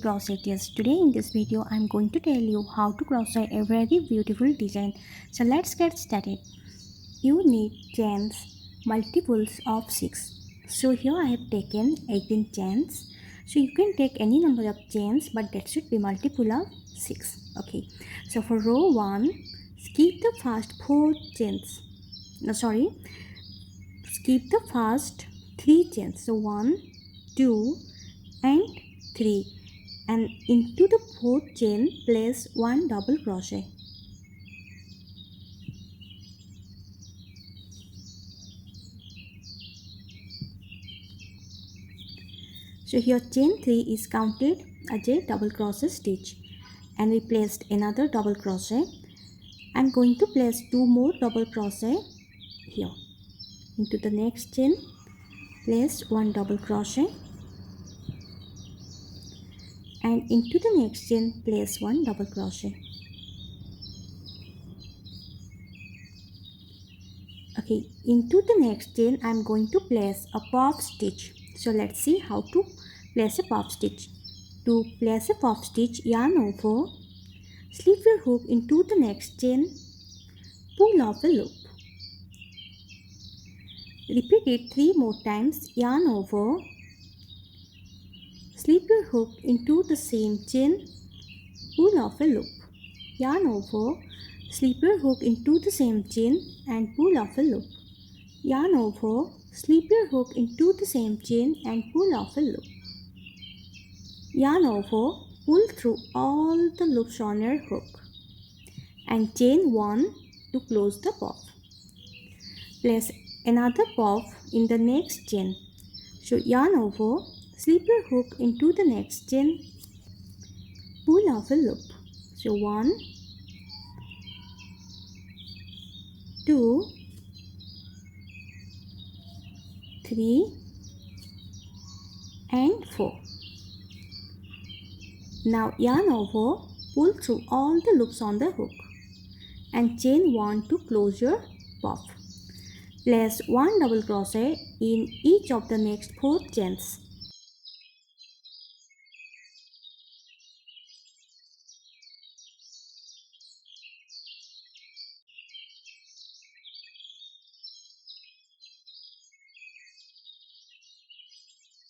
crocheters. Today in this video I am going to tell you how to crochet a very beautiful design. So let's get started. You need chains multiples of 6. So here I have taken 18 chains. So you can take any number of chains, but that should be multiple of 6. Okay. So for row 1, skip the first 4 chains. Skip the first 3 chains. So 1, 2 and 3, and into the 4th chain place 1 double crochet. So here chain 3 is counted as a double crochet stitch, and we placed another double crochet. I am going to place 2 more double crochet here. Into the next chain place 1 double crochet, and into the next chain place 1 double crochet. Okay, into the next chain I am going to place a puff stitch. So let's see how to place a puff stitch. To place a puff stitch, yarn over, slip your hook into the next chain, pull off a loop. Repeat it 3 more times. Yarn over, slip your hook into the same chain, pull off a loop. Yarn over, slip your hook into the same chain and pull off a loop. Yarn over, slip your hook into the same chain and pull off a loop. Yarn over, pull through all the loops on your hook and chain 1 to close the puff. Place another puff in the next chain. So yarn over, slip your hook into the next chain, pull off a loop. So 1, 2, 3 and 4. Now yarn over, pull through all the loops on the hook and chain 1 to close your puff. Place 1 double crochet in each of the next 4 chains.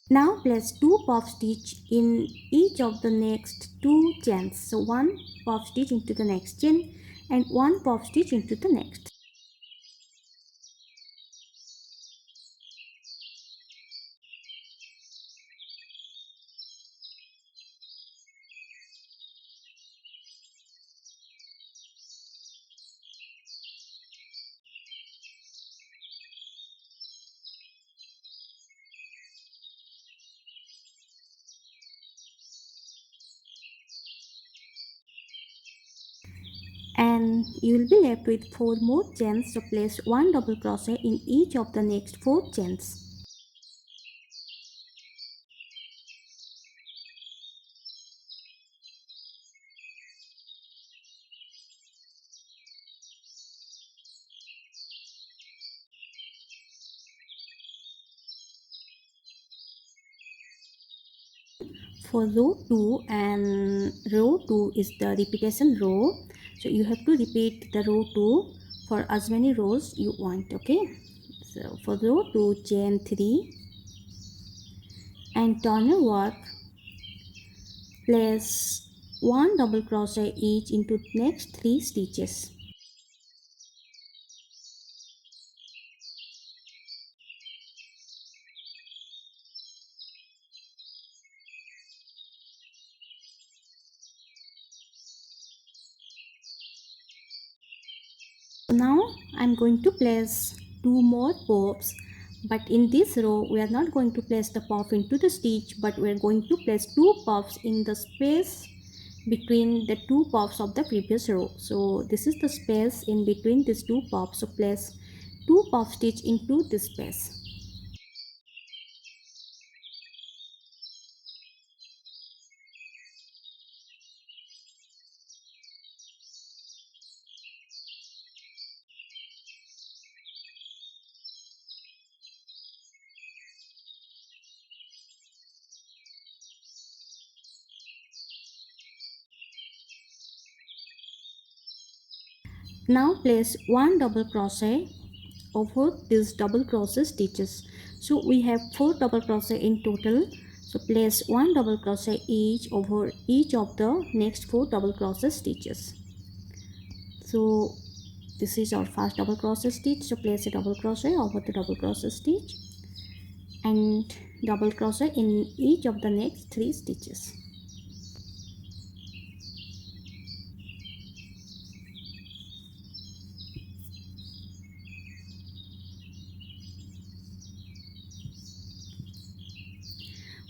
Now place 2 puff stitch in each of the next 2 chains. So 1 puff stitch into the next chain and 1 puff stitch into the next. And you will be left with 4 more chains. So place 1 double crochet in each of the next 4 chains. For row 2, and row 2 is the repetition row, so you have to repeat the row 2 for as many rows you want. Okay, so for row 2, chain 3 and turn your work, place 1 double crochet each into next 3 stitches. Now I'm going to place 2 more puffs, but in this row we are not going to place the puff into the stitch, but we are going to place 2 puffs in the space between the 2 puffs of the previous row. So this is the space in between these 2 puffs, so place 2 puff stitch into this space. Now place one double crochet over these double crochet stitches. So we have 4 double crochet in total. So place one double crochet each over each of the next 4 double crochet stitches. So this is our first double crochet stitch. So place a double crochet over the double crochet stitch and double crochet in each of the next 3 stitches.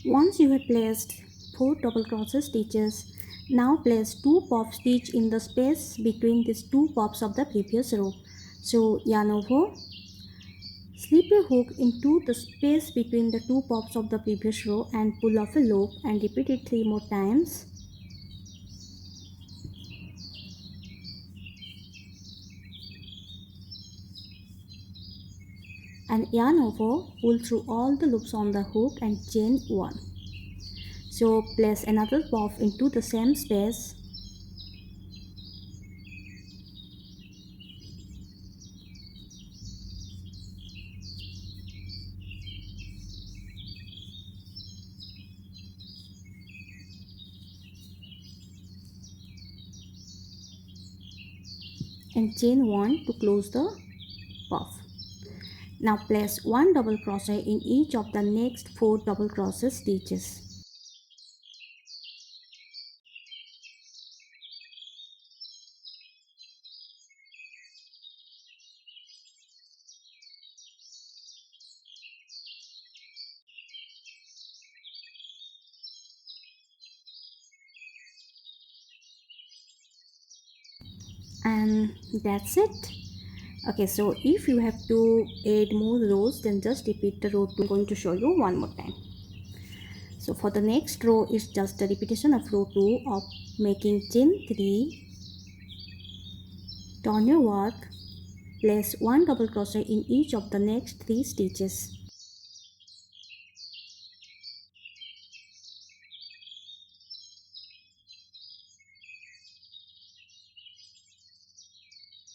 Once you have placed 4 double crochet stitches, now place 2 pop stitch in the space between these 2 pops of the previous row. So yarn over, slip a hook into the space between the 2 pops of the previous row and pull off a loop and repeat it 3 more times. And yarn over, pull through all the loops on the hook and chain 1. So place another pop into the same space and chain 1 to close the puff. Now place one double crochet in each of the next 4 double crochet stitches. And that's it. Okay, so if you have to add more rows, then just repeat the row 2. I'm going to show you one more time. So for the next row is just a repetition of row 2 of making chain 3, turn your work, place one double crochet in each of the next 3 stitches.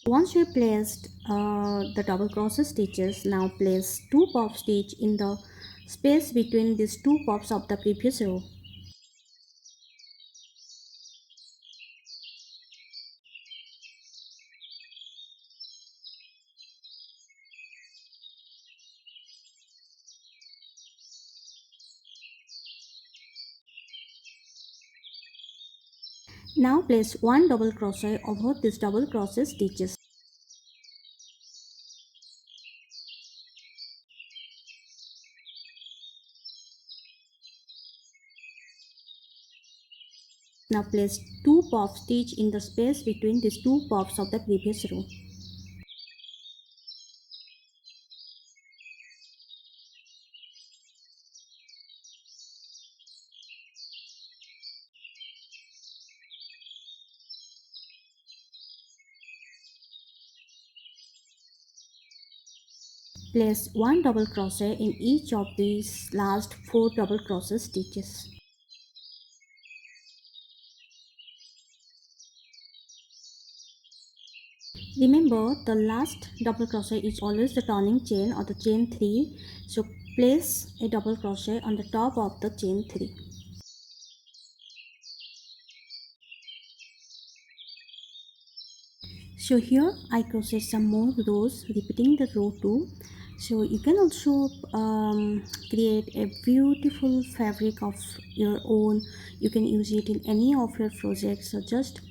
Once you have placed the double crochet stitches, now place 2 pop stitch in the space between these 2 pops of the previous row. Now place one double crochet over these double crochet stitches. Now place 2 pop stitch in the space between these 2 pops of the previous row. Place one double crochet in each of these last 4 double crochet stitches. Remember, the last double crochet is always the turning chain or the chain 3. So place a double crochet on the top of the chain 3. So here I crochet some more rows repeating the row 2. So you can also create a beautiful fabric of your own. You can use it in any of your projects. So just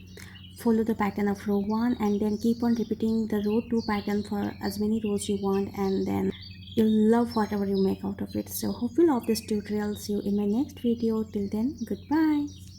follow the pattern of row 1 and then keep on repeating the row 2 pattern for as many rows you want, and then you'll love whatever you make out of it. So hope you love this tutorial. See you in my next video. Till then, goodbye.